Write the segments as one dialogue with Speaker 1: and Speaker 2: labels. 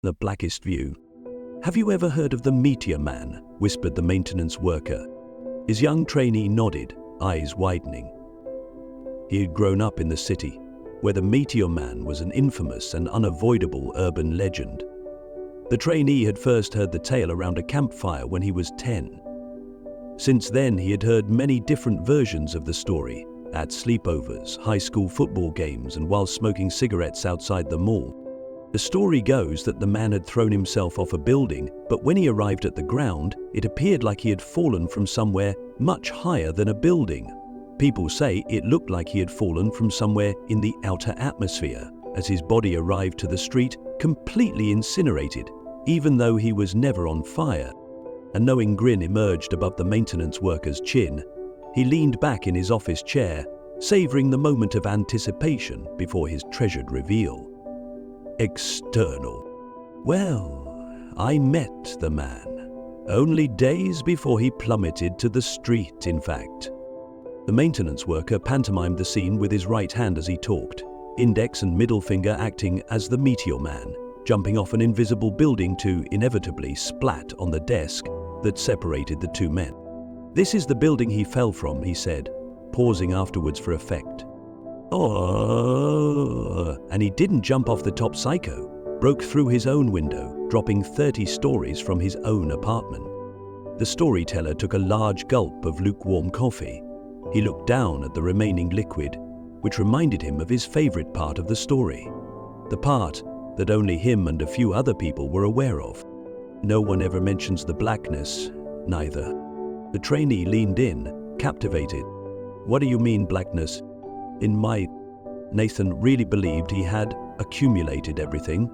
Speaker 1: The blackest view. "Have you ever heard of the Meteor Man?" whispered the maintenance worker. His young trainee nodded, eyes widening. He had grown up in the city, where the Meteor Man was an infamous and unavoidable urban legend. The trainee had first heard the tale around a campfire when he was 10. Since then, he had heard many different versions of the story, at sleepovers, high school football games, and while smoking cigarettes outside the mall. The story goes that the man had thrown himself off a building, but when he arrived at the ground, it appeared like he had fallen from somewhere much higher than a building. People say it looked like he had fallen from somewhere in the outer atmosphere, as his body arrived to the street completely incinerated, even though he was never on fire. A knowing grin emerged above the maintenance worker's chin. He leaned back in his office chair, savoring the moment of anticipation before his treasured reveal. External. "Well, I met the man. Only days before he plummeted to the street, in fact." The maintenance worker pantomimed the scene with his right hand as he talked, index and middle finger acting as the Meteor Man, jumping off an invisible building to inevitably splat on the desk that separated the two men. "This is the building he fell from," he said, pausing afterwards for effect. "Oh, and he didn't jump off the top psycho, broke through his own window, dropping 30 stories from his own apartment." The storyteller took a large gulp of lukewarm coffee. He looked down at the remaining liquid, which reminded him of his favorite part of the story, the part that only him and a few other people were aware of. "No one ever mentions the blackness, neither." The trainee leaned in, captivated. "What do you mean, blackness?" Nathan really believed he had accumulated everything.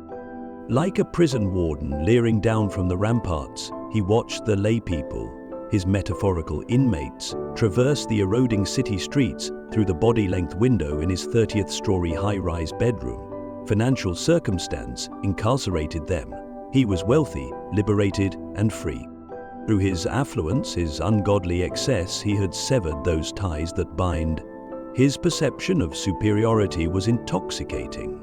Speaker 1: Like a prison warden leering down from the ramparts, he watched the lay people, his metaphorical inmates, traverse the eroding city streets through the body-length window in his 30th story high-rise bedroom. Financial circumstance incarcerated them. He was wealthy, liberated, and free. Through his affluence, his ungodly excess, he had severed those ties that bind. His perception of superiority was intoxicating.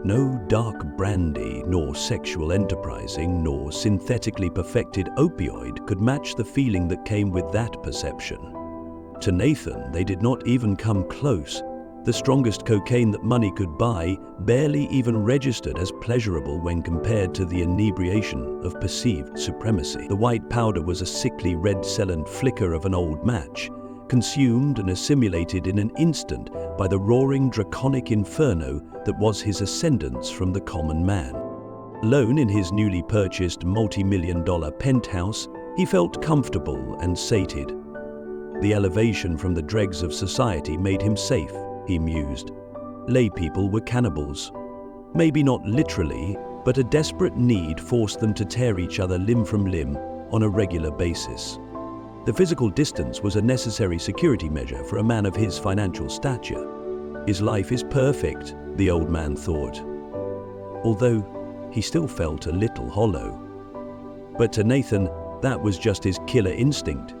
Speaker 1: No dark brandy, nor sexual enterprising, nor synthetically perfected opioid could match the feeling that came with that perception. To Nathan, they did not even come close. The strongest cocaine that money could buy barely even registered as pleasurable when compared to the inebriation of perceived supremacy. The white powder was a sickly red-sullen flicker of an old match, consumed and assimilated in an instant by the roaring draconic inferno that was his ascendance from the common man. Alone in his newly purchased multi-million-dollar penthouse, he felt comfortable and sated. The elevation from the dregs of society made him safe, he mused. Lay people were cannibals. Maybe not literally, but a desperate need forced them to tear each other limb from limb on a regular basis. The physical distance was a necessary security measure for a man of his financial stature. His life is perfect, the old man thought, although he still felt a little hollow. But to Nathan, that was just his killer instinct,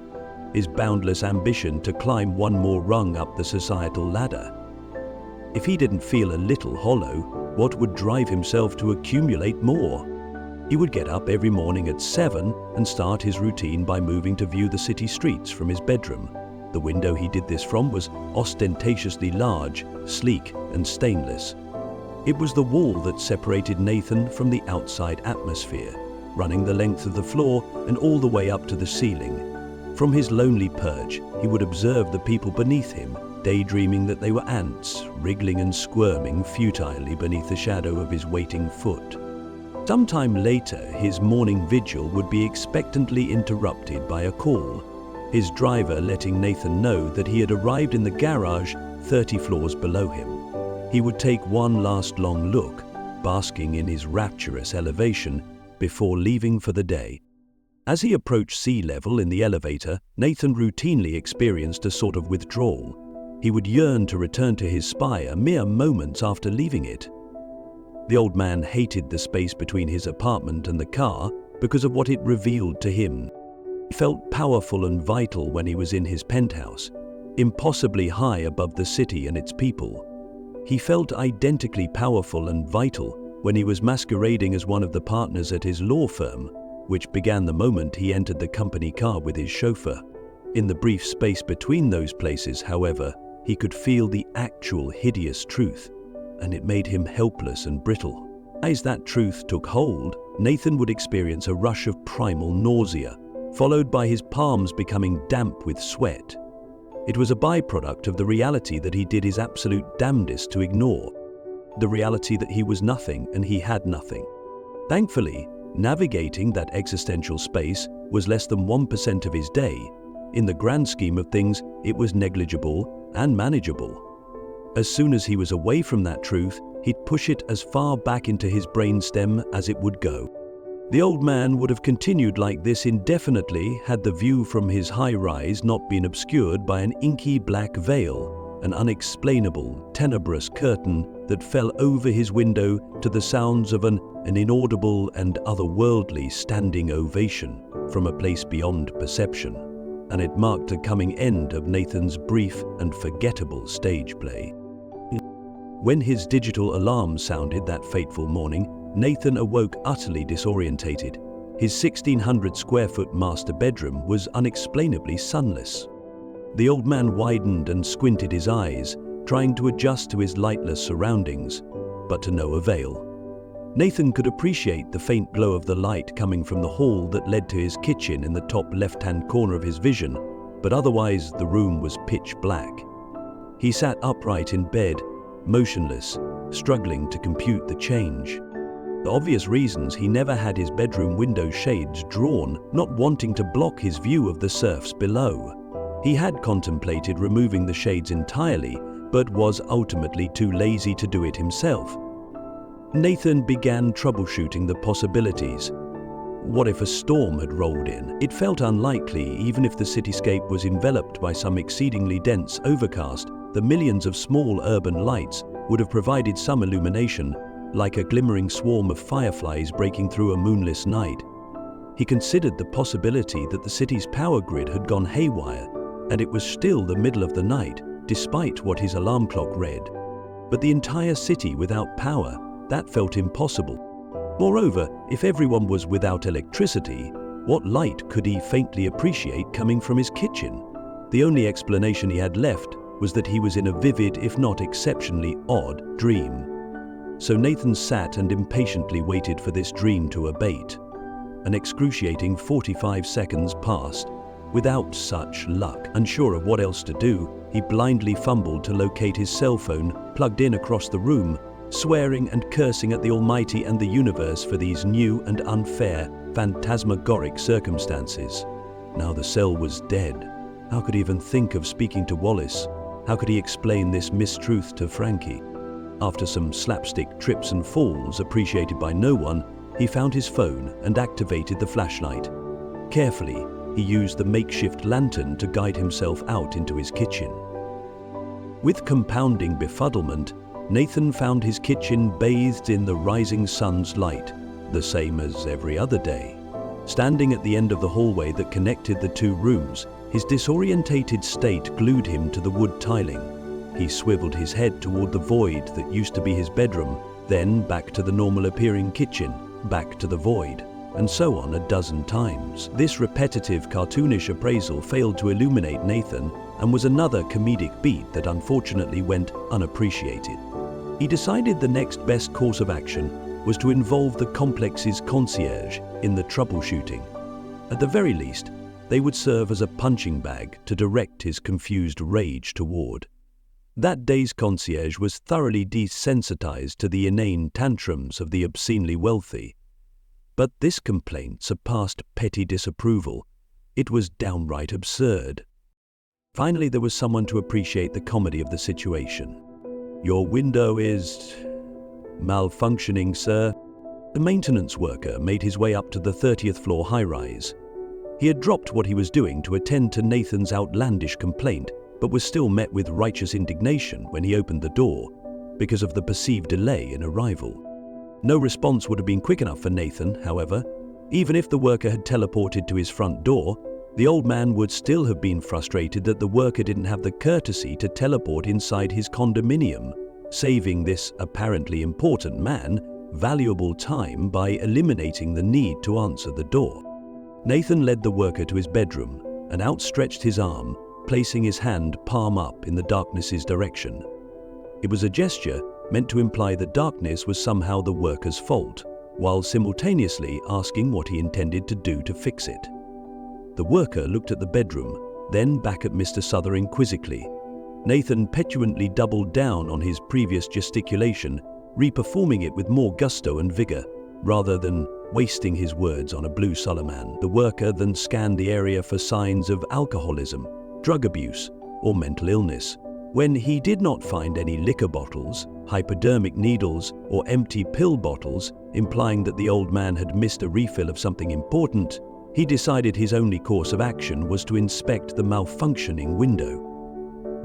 Speaker 1: his boundless ambition to climb one more rung up the societal ladder. If he didn't feel a little hollow, what would drive himself to accumulate more? He would get up every morning at 7 and start his routine by moving to view the city streets from his bedroom. The window he did this from was ostentatiously large, sleek, and stainless. It was the wall that separated Nathan from the outside atmosphere, running the length of the floor and all the way up to the ceiling. From his lonely perch, he would observe the people beneath him, daydreaming that they were ants, wriggling and squirming futilely beneath the shadow of his waiting foot. Sometime later, his morning vigil would be expectantly interrupted by a call, his driver letting Nathan know that he had arrived in the garage 30 floors below him. He would take one last long look, basking in his rapturous elevation, before leaving for the day. As he approached sea level in the elevator, Nathan routinely experienced a sort of withdrawal. He would yearn to return to his spire mere moments after leaving it. The old man hated the space between his apartment and the car because of what it revealed to him. He felt powerful and vital when he was in his penthouse, impossibly high above the city and its people. He felt identically powerful and vital when he was masquerading as one of the partners at his law firm, which began the moment he entered the company car with his chauffeur. In the brief space between those places, however, he could feel the actual hideous truth, and it made him helpless and brittle. As that truth took hold, Nathan would experience a rush of primal nausea, followed by his palms becoming damp with sweat. It was a byproduct of the reality that he did his absolute damnedest to ignore, the reality that he was nothing and he had nothing. Thankfully, navigating that existential space was less than 1% of his day. In the grand scheme of things, it was negligible and manageable. As soon as he was away from that truth, he'd push it as far back into his brainstem as it would go. The old man would have continued like this indefinitely had the view from his high-rise not been obscured by an inky black veil, an unexplainable, tenebrous curtain that fell over his window to the sounds of an inaudible and otherworldly standing ovation from a place beyond perception, and it marked a coming end of Nathan's brief and forgettable stage play. When his digital alarm sounded that fateful morning, Nathan awoke utterly disorientated. His 1,600-square-foot master bedroom was unexplainably sunless. The old man widened and squinted his eyes, trying to adjust to his lightless surroundings, but to no avail. Nathan could appreciate the faint glow of the light coming from the hall that led to his kitchen in the top left-hand corner of his vision, but otherwise the room was pitch black. He sat upright in bed, motionless, struggling to compute the change. The obvious reasons he never had his bedroom window shades drawn, not wanting to block his view of the surfs below. He had contemplated removing the shades entirely, but was ultimately too lazy to do it himself. Nathan began troubleshooting the possibilities. What if a storm had rolled in? It felt unlikely, even if the cityscape was enveloped by some exceedingly dense overcast. The millions of small urban lights would have provided some illumination, like a glimmering swarm of fireflies breaking through a moonless night. He considered the possibility that the city's power grid had gone haywire, and it was still the middle of the night, despite what his alarm clock read. But the entire city without power, that felt impossible. Moreover, if everyone was without electricity, what light could he faintly appreciate coming from his kitchen? The only explanation he had left was that he was in a vivid, if not exceptionally odd, dream. So Nathan sat and impatiently waited for this dream to abate. An excruciating 45 seconds passed, without such luck. Unsure of what else to do, he blindly fumbled to locate his cell phone, plugged in across the room, swearing and cursing at the Almighty and the universe for these new and unfair, phantasmagoric circumstances. Now the cell was dead. How could he even think of speaking to Wallace? How could he explain this mistruth to Frankie? After some slapstick trips and falls appreciated by no one, he found his phone and activated the flashlight. Carefully, he used the makeshift lantern to guide himself out into his kitchen. With compounding befuddlement, Nathan found his kitchen bathed in the rising sun's light, the same as every other day. Standing at the end of the hallway that connected the two rooms, his disorientated state glued him to the wood tiling. He swiveled his head toward the void that used to be his bedroom, then back to the normal-appearing kitchen, back to the void, and so on a dozen times. This repetitive, cartoonish appraisal failed to illuminate Nathan and was another comedic beat that unfortunately went unappreciated. He decided the next best course of action was to involve the complex's concierge in the troubleshooting. At the very least, they would serve as a punching bag to direct his confused rage toward. That day's concierge was thoroughly desensitized to the inane tantrums of the obscenely wealthy. But this complaint surpassed petty disapproval. It was downright absurd. Finally, there was someone to appreciate the comedy of the situation. "Your window is malfunctioning, sir." The maintenance worker made his way up to the 30th floor high-rise. He had dropped what he was doing to attend to Nathan's outlandish complaint, but was still met with righteous indignation when he opened the door, because of the perceived delay in arrival. No response would have been quick enough for Nathan, however. Even if the worker had teleported to his front door, the old man would still have been frustrated that the worker didn't have the courtesy to teleport inside his condominium, saving this apparently important man valuable time by eliminating the need to answer the door. Nathan led the worker to his bedroom and outstretched his arm, placing his hand palm up in the darkness's direction. It was a gesture meant to imply that darkness was somehow the worker's fault, while simultaneously asking what he intended to do to fix it. The worker looked at the bedroom, then back at Mr. Souther quizzically. Nathan petulantly doubled down on his previous gesticulation, reperforming it with more gusto and vigor, rather than wasting his words on a blue Solomon. The worker then scanned the area for signs of alcoholism, drug abuse, or mental illness. When he did not find any liquor bottles, hypodermic needles, or empty pill bottles, implying that the old man had missed a refill of something important, he decided his only course of action was to inspect the malfunctioning window.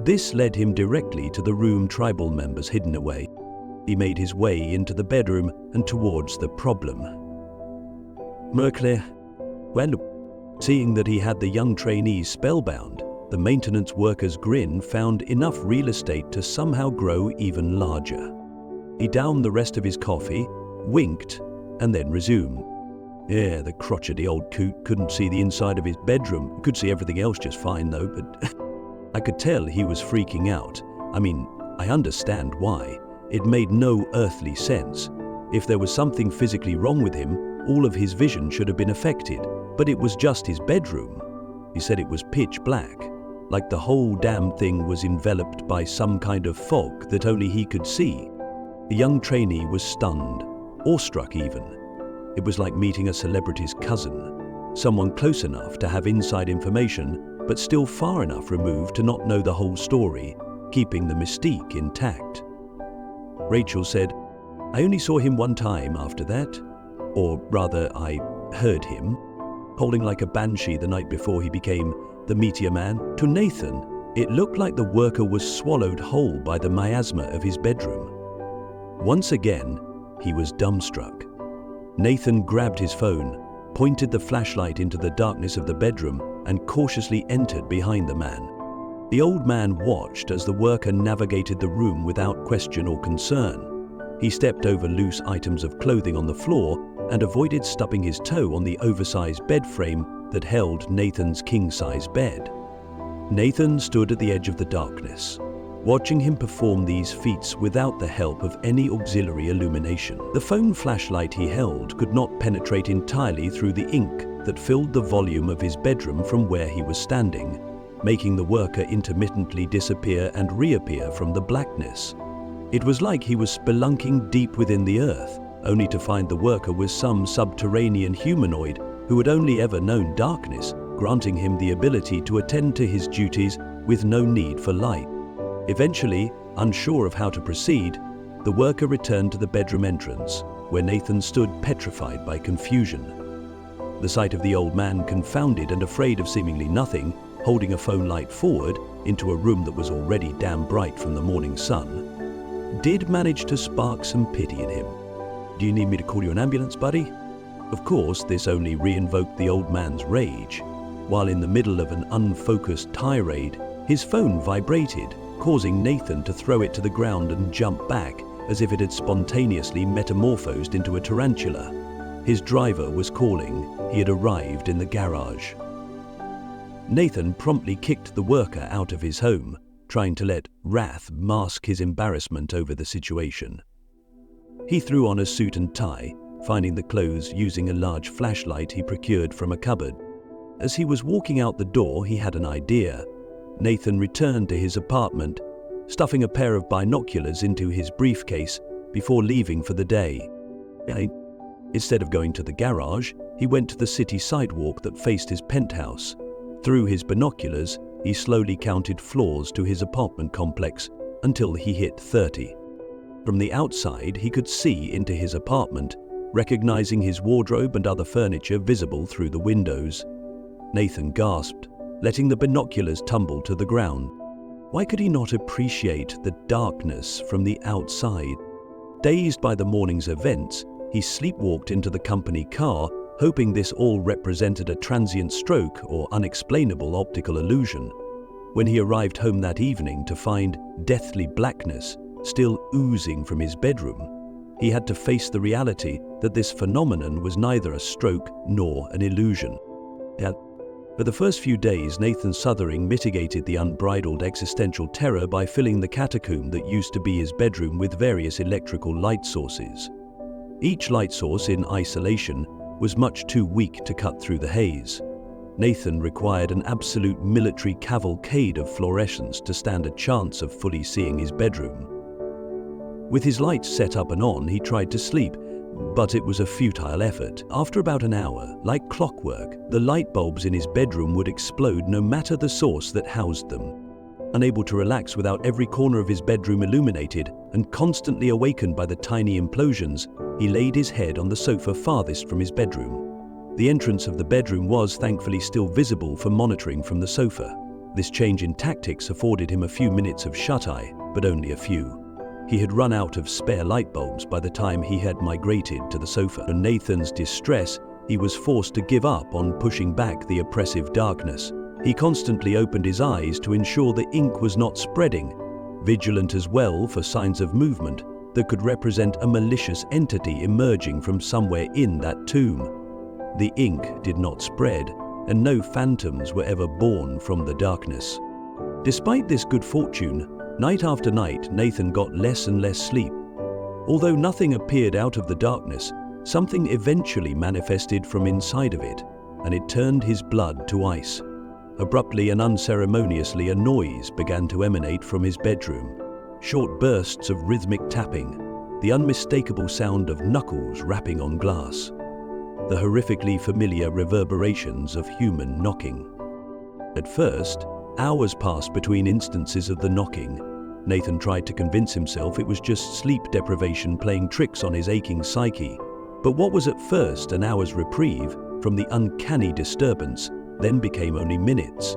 Speaker 1: This led him directly to the room tribal members hidden away. He made his way into the bedroom and towards the problem. Merclere, well, seeing that he had the young trainee spellbound, the maintenance worker's grin found enough real estate to somehow grow even larger. He downed the rest of his coffee, winked, and then resumed. Yeah, the crotchety old coot couldn't see the inside of his bedroom. Could see everything else just fine though, but I could tell he was freaking out. I mean, I understand why. It made no earthly sense. If there was something physically wrong with him, all of his vision should have been affected, but it was just his bedroom. He said it was pitch black, like the whole damn thing was enveloped by some kind of fog that only he could see. The young trainee was stunned, awestruck even. It was like meeting a celebrity's cousin, someone close enough to have inside information, but still far enough removed to not know the whole story, keeping the mystique intact. Rachel said, I only saw him one time after that, or rather I heard him, howling like a banshee the night before he became the Meteor Man. To Nathan, it looked like the worker was swallowed whole by the miasma of his bedroom. Once again, he was dumbstruck. Nathan grabbed his phone, pointed the flashlight into the darkness of the bedroom, and cautiously entered behind the man. The old man watched as the worker navigated the room without question or concern. He stepped over loose items of clothing on the floor and avoided stubbing his toe on the oversized bed frame that held Nathan's king-size bed. Nathan stood at the edge of the darkness, watching him perform these feats without the help of any auxiliary illumination. The phone flashlight he held could not penetrate entirely through the ink that filled the volume of his bedroom from where he was standing, making the worker intermittently disappear and reappear from the blackness. It was like he was spelunking deep within the earth, only to find the worker was some subterranean humanoid who had only ever known darkness, granting him the ability to attend to his duties with no need for light. Eventually, unsure of how to proceed, the worker returned to the bedroom entrance, where Nathan stood petrified by confusion. The sight of the old man, confounded and afraid of seemingly nothing, holding a phone light forward into a room that was already damn bright from the morning sun, did manage to spark some pity in him. Do you need me to call you an ambulance, buddy? Of course, this only re-invoked the old man's rage. While in the middle of an unfocused tirade, his phone vibrated, causing Nathan to throw it to the ground and jump back as if it had spontaneously metamorphosed into a tarantula. His driver was calling. He had arrived in the garage. Nathan promptly kicked the worker out of his home, trying to let wrath mask his embarrassment over the situation. He threw on a suit and tie, finding the clothes using a large flashlight he procured from a cupboard. As he was walking out the door, he had an idea. Nathan returned to his apartment, stuffing a pair of binoculars into his briefcase before leaving for the day. Instead of going to the garage, he went to the city sidewalk that faced his penthouse. Through his binoculars, he slowly counted floors to his apartment complex until he hit 30. From the outside, he could see into his apartment, recognizing his wardrobe and other furniture visible through the windows. Nathan gasped, letting the binoculars tumble to the ground. Why could he not appreciate the darkness from the outside? Dazed by the morning's events, he sleepwalked into the company car, hoping this all represented a transient stroke or unexplainable optical illusion. When he arrived home that evening to find deathly blackness still oozing from his bedroom, he had to face the reality that this phenomenon was neither a stroke nor an illusion. For the first few days, Nathan Southering mitigated the unbridled existential terror by filling the catacomb that used to be his bedroom with various electrical light sources. Each light source in isolation was much too weak to cut through the haze. Nathan required an absolute military cavalcade of fluorescence to stand a chance of fully seeing his bedroom. With his lights set up and on, he tried to sleep, but it was a futile effort. After about an hour, like clockwork, the light bulbs in his bedroom would explode no matter the source that housed them. Unable to relax without every corner of his bedroom illuminated and constantly awakened by the tiny implosions, he laid his head on the sofa farthest from his bedroom. The entrance of the bedroom was thankfully still visible for monitoring from the sofa. This change in tactics afforded him a few minutes of shut-eye, but only a few. He had run out of spare light bulbs by the time he had migrated to the sofa. In Nathan's distress, he was forced to give up on pushing back the oppressive darkness. He constantly opened his eyes to ensure the ink was not spreading, vigilant as well for signs of movement that could represent a malicious entity emerging from somewhere in that tomb. The ink did not spread, and no phantoms were ever born from the darkness. Despite this good fortune, night after night, Nathan got less and less sleep. Although nothing appeared out of the darkness, something eventually manifested from inside of it, and it turned his blood to ice. Abruptly and unceremoniously, a noise began to emanate from his bedroom. Short bursts of rhythmic tapping, the unmistakable sound of knuckles rapping on glass, the horrifically familiar reverberations of human knocking. At first, hours passed between instances of the knocking. Nathan tried to convince himself it was just sleep deprivation playing tricks on his aching psyche. But what was at first an hour's reprieve from the uncanny disturbance then became only minutes.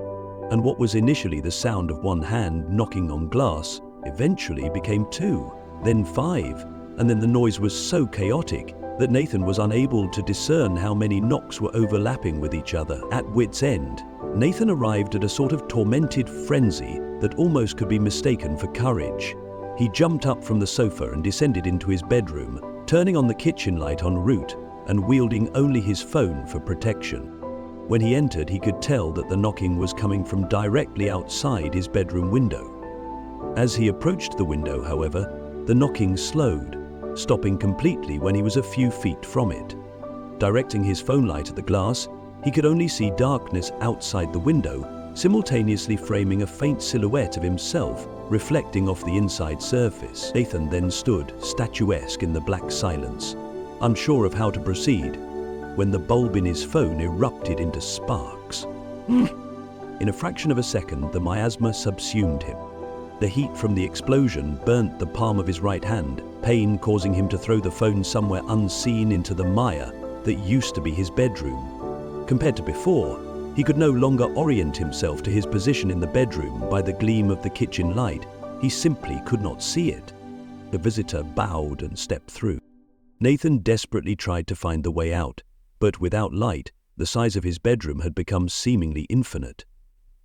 Speaker 1: And what was initially the sound of one hand knocking on glass eventually became 2, then 5, and then the noise was so chaotic that Nathan was unable to discern how many knocks were overlapping with each other. At wit's end, Nathan arrived at a sort of tormented frenzy that almost could be mistaken for courage. He jumped up from the sofa and descended into his bedroom, turning on the kitchen light en route and wielding only his phone for protection. When he entered, he could tell that the knocking was coming from directly outside his bedroom window. As he approached the window, however, the knocking slowed, stopping completely when he was a few feet from it. Directing his phone light at the glass, he could only see darkness outside the window, simultaneously framing a faint silhouette of himself reflecting off the inside surface. Nathan then stood, statuesque in the black silence, unsure of how to proceed, when the bulb in his phone erupted into sparks. In a fraction of a second, the miasma subsumed him. The heat from the explosion burnt the palm of his right hand, pain causing him to throw the phone somewhere unseen into the mire that used to be his bedroom. Compared to before, he could no longer orient himself to his position in the bedroom by the gleam of the kitchen light. He simply could not see it. The visitor bowed and stepped through. Nathan desperately tried to find the way out, but without light, the size of his bedroom had become seemingly infinite.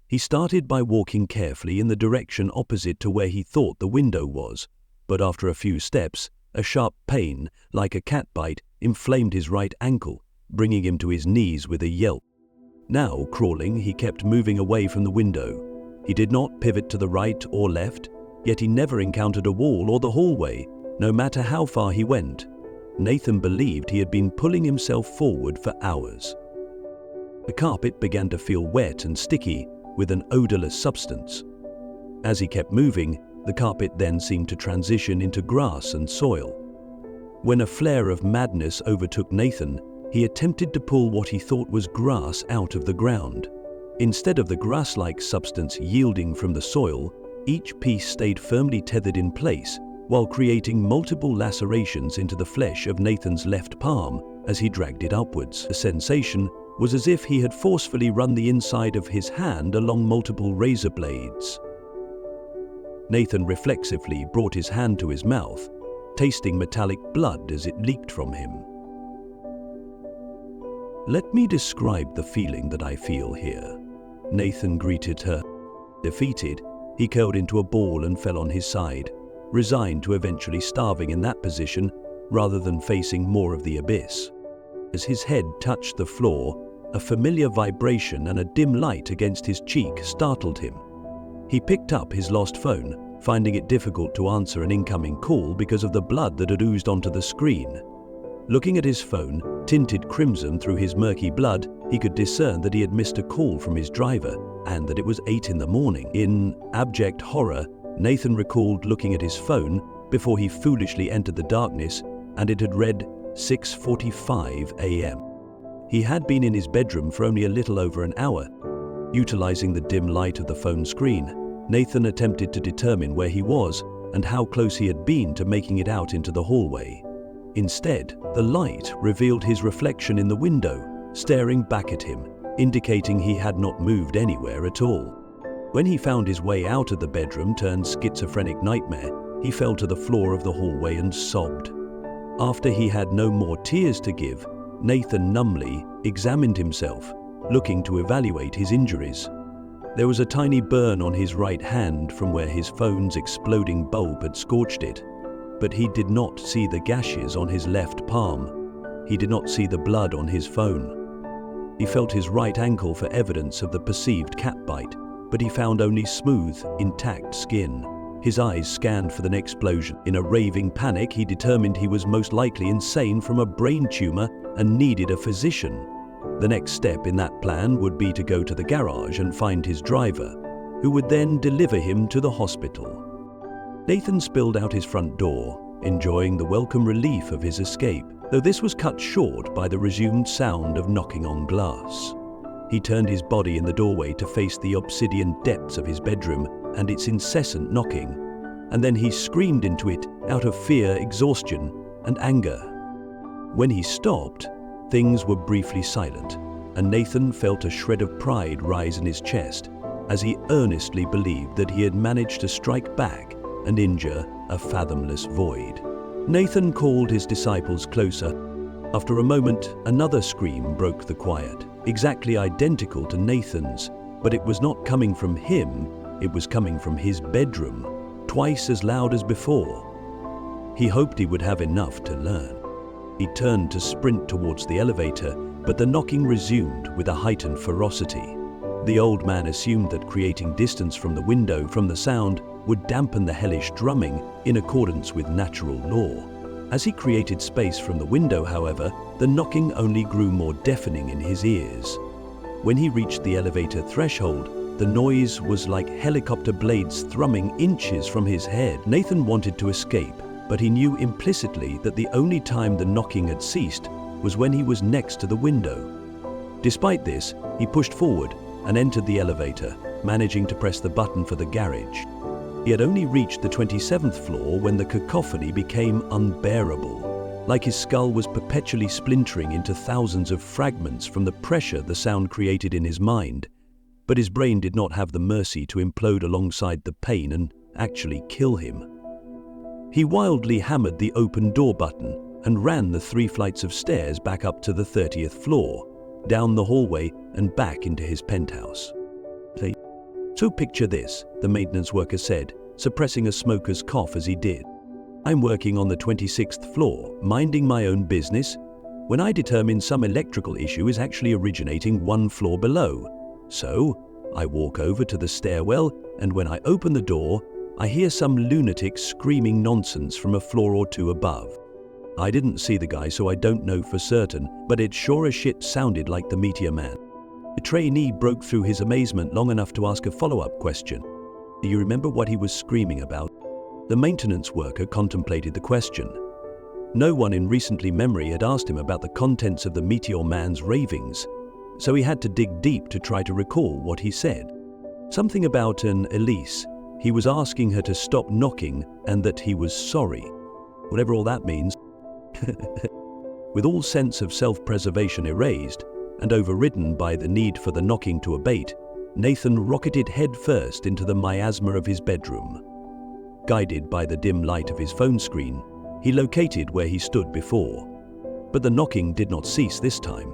Speaker 1: He started by walking carefully in the direction opposite to where he thought the window was, but after a few steps, a sharp pain, like a cat bite, inflamed his right ankle, bringing him to his knees with a yelp. Now, crawling, he kept moving away from the window. He did not pivot to the right or left, yet he never encountered a wall or the hallway, no matter how far he went. Nathan believed he had been pulling himself forward for hours. The carpet began to feel wet and sticky, with an odorless substance. As he kept moving, the carpet then seemed to transition into grass and soil. When a flare of madness overtook Nathan, he attempted to pull what he thought was grass out of the ground. Instead of the grass-like substance yielding from the soil, each piece stayed firmly tethered in place, while creating multiple lacerations into the flesh of Nathan's left palm as he dragged it upwards. The sensation was as if he had forcefully run the inside of his hand along multiple razor blades. Nathan reflexively brought his hand to his mouth, tasting metallic blood as it leaked from him. "Let me describe the feeling that I feel here," Nathan greeted her. Defeated, he curled into a ball and fell on his side, resigned to eventually starving in that position rather than facing more of the abyss. As his head touched the floor, a familiar vibration and a dim light against his cheek startled him. He picked up his lost phone, finding it difficult to answer an incoming call because of the blood that had oozed onto the screen. Looking at his phone, tinted crimson through his murky blood, he could discern that he had missed a call from his driver and that it was 8 in the morning. In abject horror, Nathan recalled looking at his phone before he foolishly entered the darkness, and it had read 6:45 a.m. He had been in his bedroom for only a little over an hour. Utilizing the dim light of the phone screen, Nathan attempted to determine where he was and how close he had been to making it out into the hallway. Instead, the light revealed his reflection in the window, staring back at him, indicating he had not moved anywhere at all. When he found his way out of the bedroom turned schizophrenic nightmare, he fell to the floor of the hallway and sobbed. After he had no more tears to give, Nathan numbly examined himself, looking to evaluate his injuries. There was a tiny burn on his right hand from where his phone's exploding bulb had scorched it, but he did not see the gashes on his left palm. He did not see the blood on his phone. He felt his right ankle for evidence of the perceived cat bite, but he found only smooth, intact skin. His eyes scanned for the next explosion. In a raving panic, he determined he was most likely insane from a brain tumor and needed a physician. The next step in that plan would be to go to the garage and find his driver, who would then deliver him to the hospital. Nathan spilled out his front door, enjoying the welcome relief of his escape, though this was cut short by the resumed sound of knocking on glass. He turned his body in the doorway to face the obsidian depths of his bedroom and its incessant knocking, and then he screamed into it out of fear, exhaustion, and anger. When he stopped, things were briefly silent, and Nathan felt a shred of pride rise in his chest as he earnestly believed that he had managed to strike back and injure a fathomless void. Nathan called his disciples closer. After a moment, another scream broke the quiet, exactly identical to Nathan's, but it was not coming from him, it was coming from his bedroom, twice as loud as before. He hoped he would have enough to learn. He turned to sprint towards the elevator, but the knocking resumed with a heightened ferocity. The old man assumed that creating distance from the window from the sound would dampen the hellish drumming in accordance with natural law. As he created space from the window, however, the knocking only grew more deafening in his ears. When he reached the elevator threshold, the noise was like helicopter blades thrumming inches from his head. Nathan wanted to escape, but he knew implicitly that the only time the knocking had ceased was when he was next to the window. Despite this, he pushed forward and entered the elevator, managing to press the button for the garage. He had only reached the 27th floor when the cacophony became unbearable, like his skull was perpetually splintering into thousands of fragments from the pressure the sound created in his mind. But his brain did not have the mercy to implode alongside the pain and actually kill him. He wildly hammered the open door button and ran the 3 flights of stairs back up to the 30th floor, down the hallway and back into his penthouse. So picture this, the maintenance worker said, suppressing a smoker's cough as he did. I'm working on the 26th floor, minding my own business, when I determine some electrical issue is actually originating 1 floor below. So, I walk over to the stairwell, and when I open the door, I hear some lunatic screaming nonsense from a floor or 2 above. I didn't see the guy, so I don't know for certain, but it sure as shit sounded like the Meteor Man. The trainee broke through his amazement long enough to ask a follow-up question. Do you remember what he was screaming about? The maintenance worker contemplated the question. No one in recent memory had asked him about the contents of the Meteor Man's ravings, so he had to dig deep to try to recall what he said. Something about an Elise. He was asking her to stop knocking and that he was sorry. Whatever all that means. With all sense of self-preservation erased, and overridden by the need for the knocking to abate, Nathan rocketed headfirst into the miasma of his bedroom. Guided by the dim light of his phone screen, he located where he stood before. But the knocking did not cease this time.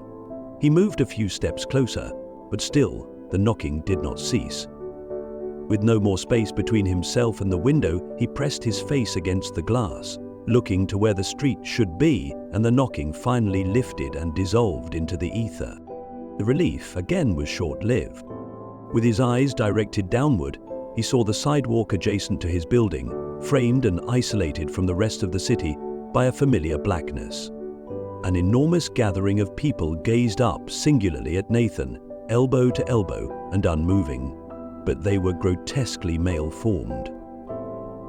Speaker 1: He moved a few steps closer, but still, the knocking did not cease. With no more space between himself and the window, he pressed his face against the glass. looking to where the street should be, and the knocking finally lifted and dissolved into the ether. The relief again was short-lived. With his eyes directed downward, he saw the sidewalk adjacent to his building, framed and isolated from the rest of the city by a familiar blackness. An enormous gathering of people gazed up singularly at Nathan, elbow to elbow and unmoving, but they were grotesquely male-formed.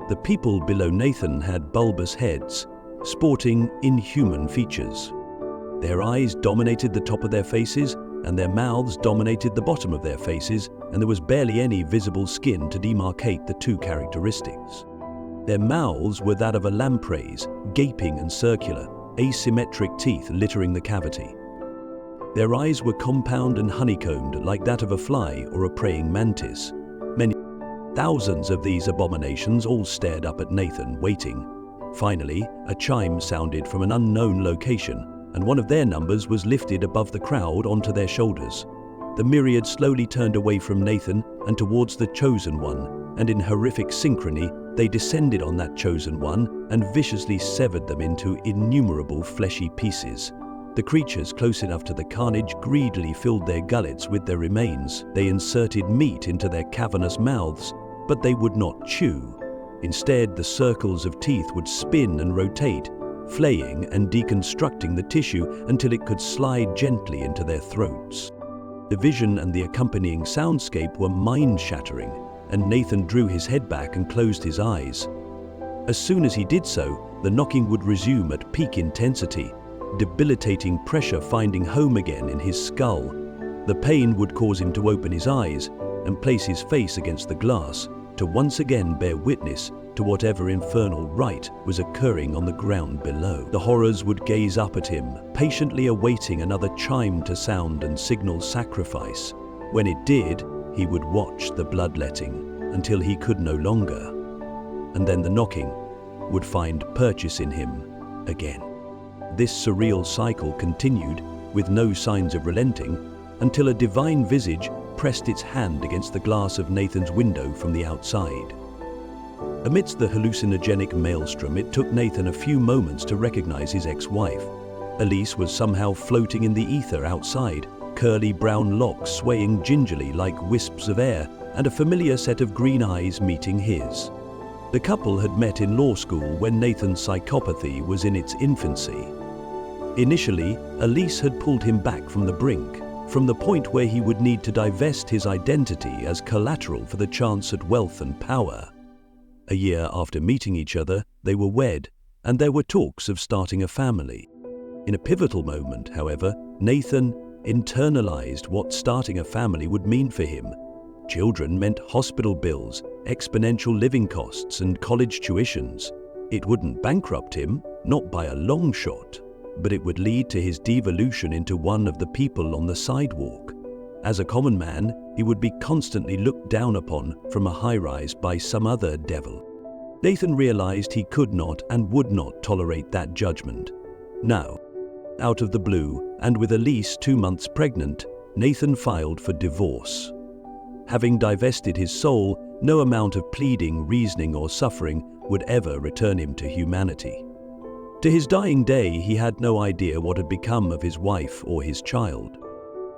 Speaker 1: The people below Nathan had bulbous heads, sporting inhuman features. Their eyes dominated the top of their faces, and their mouths dominated the bottom of their faces, and there was barely any visible skin to demarcate the two characteristics. Their mouths were that of a lamprey's, gaping and circular, asymmetric teeth littering the cavity. Their eyes were compound and honeycombed like that of a fly or a praying mantis. Many thousands of these abominations all stared up at Nathan, waiting. Finally, a chime sounded from an unknown location, and one of their numbers was lifted above the crowd onto their shoulders. The myriad slowly turned away from Nathan and towards the chosen one, and in horrific synchrony, they descended on that chosen one and viciously severed them into innumerable fleshy pieces. The creatures close enough to the carnage greedily filled their gullets with their remains. They inserted meat into their cavernous mouths, but they would not chew. Instead, the circles of teeth would spin and rotate, flaying and deconstructing the tissue until it could slide gently into their throats. The vision and the accompanying soundscape were mind-shattering, and Nathan drew his head back and closed his eyes. As soon as he did so, the knocking would resume at peak intensity, debilitating pressure finding home again in his skull. The pain would cause him to open his eyes and place his face against the glass to once again bear witness to whatever infernal rite was occurring on the ground below. The horrors would gaze up at him, patiently awaiting another chime to sound and signal sacrifice. When it did, he would watch the bloodletting until he could no longer. And then the knocking would find purchase in him again. This surreal cycle continued with no signs of relenting until a divine visage pressed its hand against the glass of Nathan's window from the outside. Amidst the hallucinogenic maelstrom, it took Nathan a few moments to recognize his ex-wife. Elise was somehow floating in the ether outside, curly brown locks swaying gingerly like wisps of air, and a familiar set of green eyes meeting his. The couple had met in law school when Nathan's psychopathy was in its infancy. Initially, Elise had pulled him back from the brink, from the point where he would need to divest his identity as collateral for the chance at wealth and power. A year after meeting each other, they were wed, and there were talks of starting a family. In a pivotal moment, however, Nathan internalized what starting a family would mean for him. Children meant hospital bills, exponential living costs, and college tuitions. It wouldn't bankrupt him, not by a long shot, but it would lead to his devolution into one of the people on the sidewalk. As a common man, he would be constantly looked down upon from a high-rise by some other devil. Nathan realized he could not and would not tolerate that judgment. Now, out of the blue, and with Elise 2 months pregnant, Nathan filed for divorce. Having divested his soul, no amount of pleading, reasoning, or suffering would ever return him to humanity. To his dying day, he had no idea what had become of his wife or his child.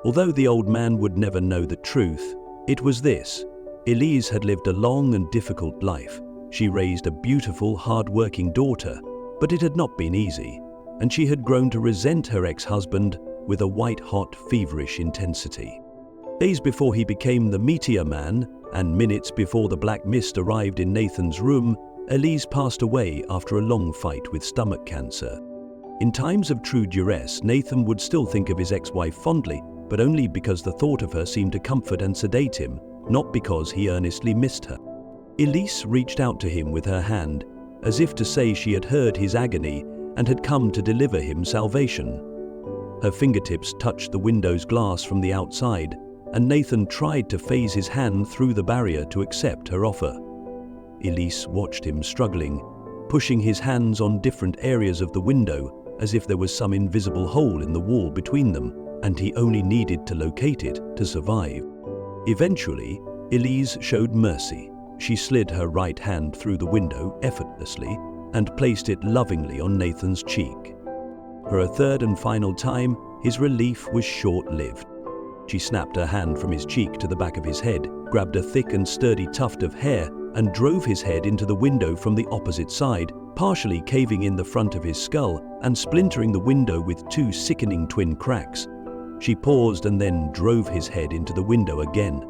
Speaker 1: Although the old man would never know the truth, it was this: Elise had lived a long and difficult life. She raised a beautiful, hard-working daughter, but it had not been easy, and she had grown to resent her ex-husband with a white-hot, feverish intensity. Days before he became the Meteor Man, and minutes before the black mist arrived in Nathan's room, Elise passed away after a long fight with stomach cancer. In times of true duress, Nathan would still think of his ex-wife fondly, but only because the thought of her seemed to comfort and sedate him, not because he earnestly missed her. Elise reached out to him with her hand, as if to say she had heard his agony and had come to deliver him salvation. Her fingertips touched the window's glass from the outside, and Nathan tried to phase his hand through the barrier to accept her offer. Elise watched him struggling, pushing his hands on different areas of the window as if there was some invisible hole in the wall between them, and he only needed to locate it to survive. Eventually, Elise showed mercy. She slid her right hand through the window effortlessly and placed it lovingly on Nathan's cheek. For a third and final time, his relief was short-lived. She snapped her hand from his cheek to the back of his head, grabbed a thick and sturdy tuft of hair, and drove his head into the window from the opposite side, partially caving in the front of his skull and splintering the window with 2 sickening twin cracks. She paused and then drove his head into the window again.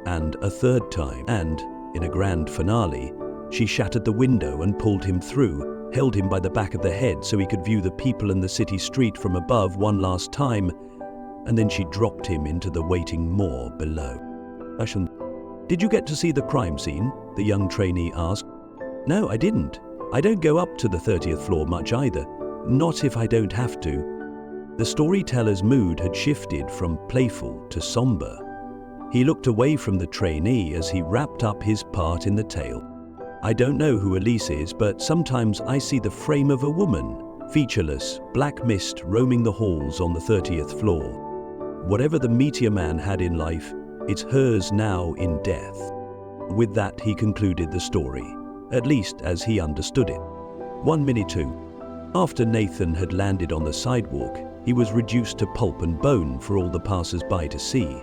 Speaker 1: And a third time, and, in a grand finale, she shattered the window and pulled him through, held him by the back of the head so he could view the people and the city street from above one last time, and then she dropped him into the waiting moor below. "Did you get to see the crime scene?" the young trainee asked. "No, I didn't. I don't go up to the 30th floor much either. Not if I don't have to." The storyteller's mood had shifted from playful to somber. He looked away from the trainee as he wrapped up his part in the tale. "I don't know who Elise is, but sometimes I see the frame of a woman, featureless, black mist roaming the halls on the 30th floor. Whatever the meteor man had in life, it's hers now in death." With that, he concluded the story, at least as he understood it. 1 minute 2. After Nathan had landed on the sidewalk, he was reduced to pulp and bone for all the passers-by to see.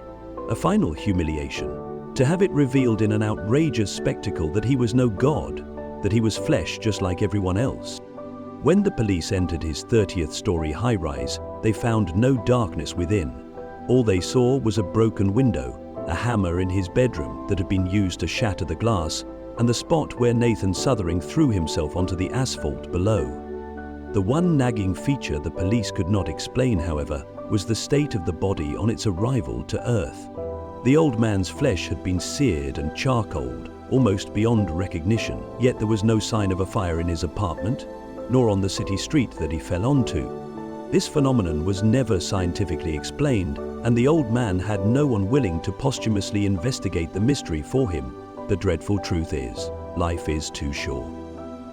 Speaker 1: A final humiliation, to have it revealed in an outrageous spectacle that he was no god, that he was flesh just like everyone else. When the police entered his 30th story high-rise, they found no darkness within. All they saw was a broken window, a hammer in his bedroom that had been used to shatter the glass, and the spot where Nathan Southering threw himself onto the asphalt below. The one nagging feature the police could not explain, however, was the state of the body on its arrival to Earth. The old man's flesh had been seared and charcoaled, almost beyond recognition, yet there was no sign of a fire in his apartment, nor on the city street that he fell onto. This phenomenon was never scientifically explained, and the old man had no one willing to posthumously investigate the mystery for him. The dreadful truth is, life is too short.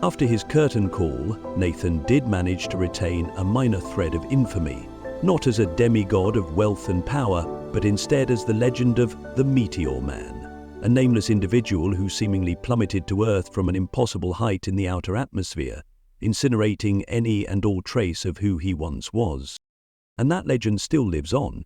Speaker 1: After his curtain call, Nathan did manage to retain a minor thread of infamy, not as a demigod of wealth and power, but instead as the legend of the Meteor Man, a nameless individual who seemingly plummeted to Earth from an impossible height in the outer atmosphere, incinerating any and all trace of who he once was. And that legend still lives on,